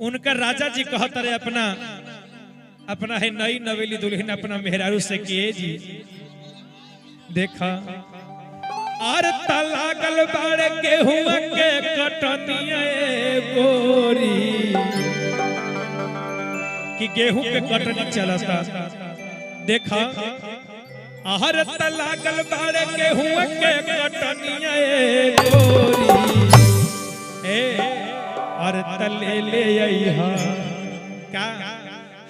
उनका राजा जी कहत रहे अपना अपना है नई नवेली दुल्हन अपना मेहरारू से किए जी देखा आर लागल बाड़े गेहूं के कटनिया गोरी कि गेहूं के कटनी चलता देखा आहर लागल बाड़े गेहूं के कटनिया गोरी ए और तले ले अइहा का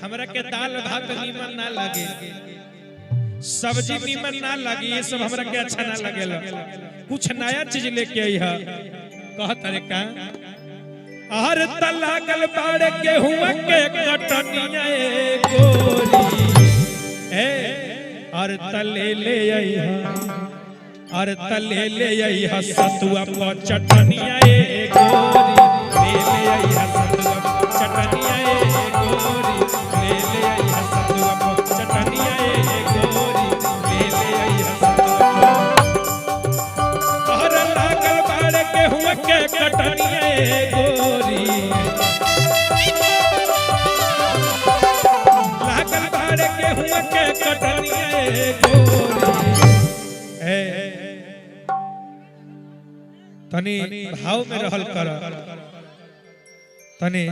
हमरा के दाल भात नीमन ना लगे सब्जी नीमन ना लगी ये सब हमरा के अच्छा ना लगेला कुछ नया चीज लेके अइहा कहत रे का आहर लागल बाड़े गेहूं के कटनिया गोरी ए और तले ले अइहा और तले ले अइहा सतुआ प चटनिया गोरी ले ले अइहा सतुआ प चटनिया गोरी ले ले अइहा सतुआ प चटनिया गोरी ले ले अइहा सतुआ और लागल बाड़े गेहूं के कटनिया गोरी लागल बाड़े गेहूं के कटनिया गोरी तनी भाव में रहल कर तनी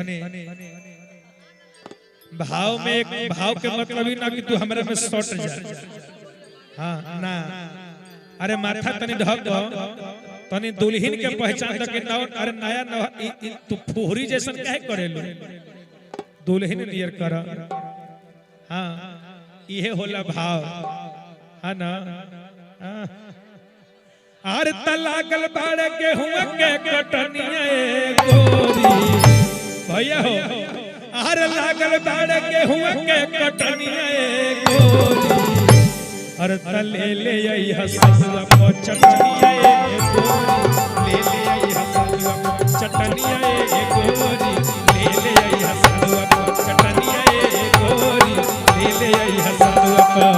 भाव में एक भाव के मतलब ही ना कि तू हमरा में सट जा हां ना अरे माथा तनी ढक दो तनी दुल्हन के पहचान तक ना अरे नया न तू फोहरी जैसन काहे करेलो दुल्हन नियर कर हां इहे होला भाव हां ना आर लागल बाड़े गेहूं के कटनिया गोरी भैया हो आर लागल बाड़े गेहूं के कटनिया गोरी और तले ले अइहा सतुआ प चटनिया गोरी ले ले अइहा सतुआ प चटनिया गोरी ले ले अइहा सतुआ प चटनिया गोरी ले ले अइहा सतुआ प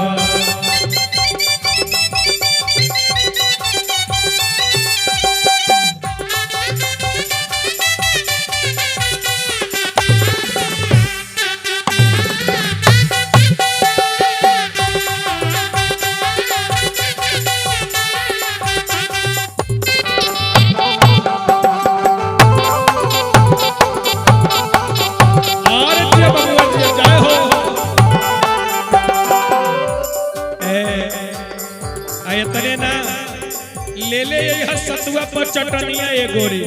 ले ले यह सतुआ पर चटनिया गोरी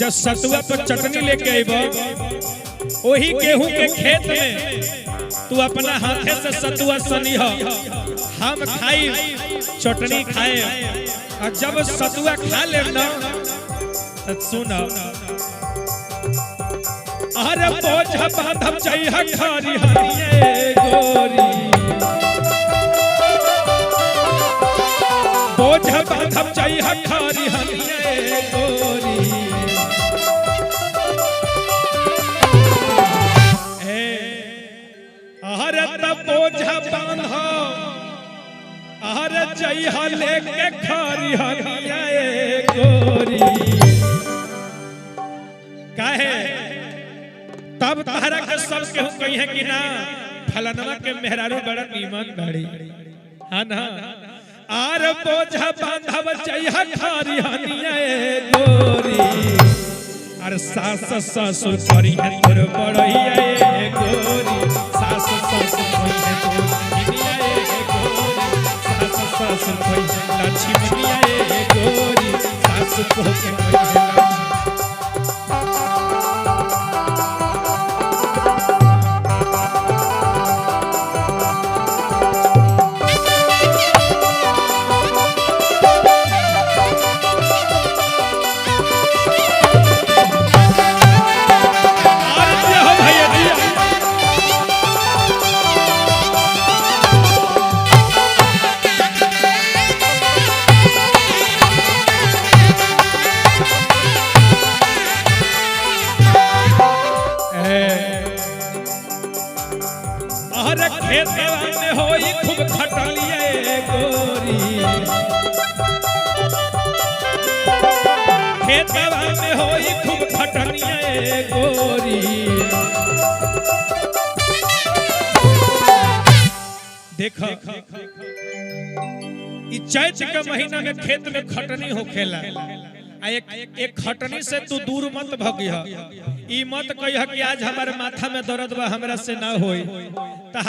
जब सतुआ पर चटनी लेके आइबो ओही गेहूं के खेत में तू अपना हाथे से सतुआ सनीह हम खाई चटनी खाए और जब सतुआ खा ले ना तो सुन अरे बोझ बांधब चाहिए खारी हनिए गोरी बोझ बांधब चाहिए खारी हनिए गोरी अरे तब बोझ बांधो अरे चाहिए लेके खारी हनिए गोरी काहे तब तहरा के सब केहू कही है कि ना फलनवा के मेहरारू बड़ा नीमन बड़ी हाँ ना आर बोझ बांधब चाहिए खारी हनिया गोरी अरे सास ससुर करी है तोर बड़ैया गोरी सास ससुर करी है तोर हिनिया गोरी सास ससुर करी है लक्ष्मीनिया गोरी सास को के करी है खेत में होई खूब खटलिए गोरी खेत में होई खूब खटलिए गोरी देखो ई चैत के महीना में खेत में खटनी होखेला आ एक खटनी से तू दूर मत भगिह। ई मत कहिह कि आज हमारे माथा में दर्द बा हमरा से ना होई त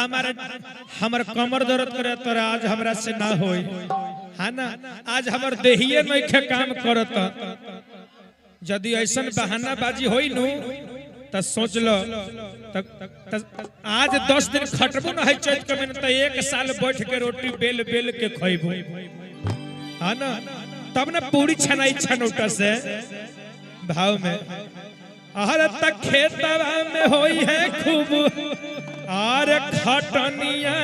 हमर कमर दर्द करे तो आज हमरा से ना होई है ना। आज हमर देहिए नइखे काम करत। यदि ऐसन बहानाबाजी होई नु त सोच लो आज 10 दिन खटबो न है चैत के महीना त 1 साल बैठ के रोटी बेल बेल के खइबो है ना। तब न पूरी छनाई छनौटा से भाव में हर तक खेतवा में होई है खूब और खटनिया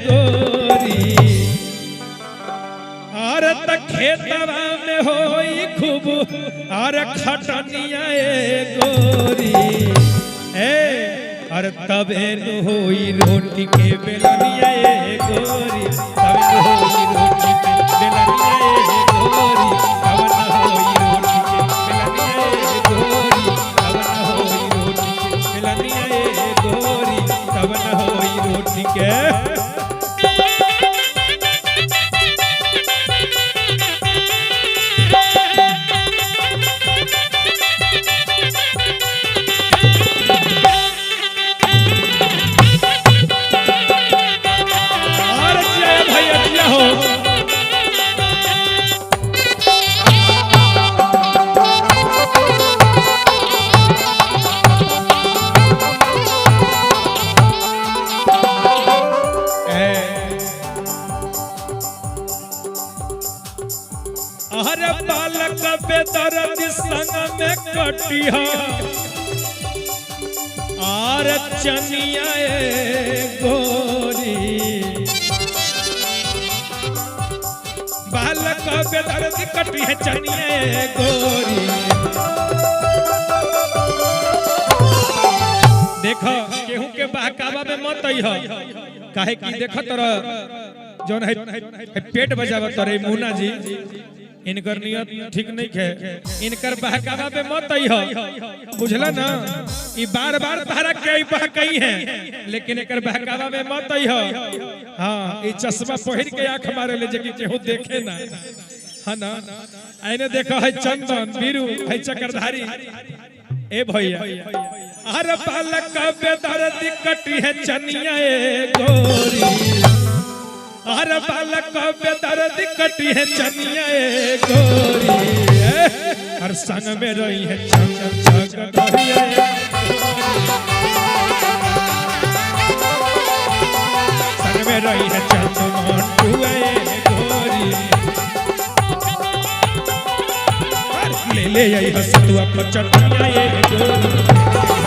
गोरी और तक खेतवा में होई खूब और खटनिया गोरी और तबे न होई रोटी के बेलनिया गोरी तबे न होई रोटी के बेलनिया गोरी तब न होई रोटी के बेलनिया गोरी तब न होई रोटी के बेलनिया गोरी तब न होई रोटी के हर बालक बेदर्द संग में कटिहा और चनिया गोरी बालक बेदर्द कटी है चनिया गोरी। देखो केहू के बहकावा में मत अइह काहे कि देखो तोरा जोन है पेट बजावत रे मुन्ना जी इनकर नियत ठीक नहीं है। इनकर बहकावा पे मत अइह बुझला ना। ई बार बार तारा के बहकई है लेकिन एकर बहकावा में मत अइह। हां ई चश्मा पहिर के आंख मारे ले जे कि केहू देखे ना है ना। आइने देखो है चंदन बीरू है चक्रधारी ए भैया हर बालक पे दर्द कटी है चनिया गोरी हर बालक पे दर्द कटी है चनिया गोरी हर संग में रही है संग में रही है चंदन गोरी ले ले यही हसतुआ पर चटनिया गोरी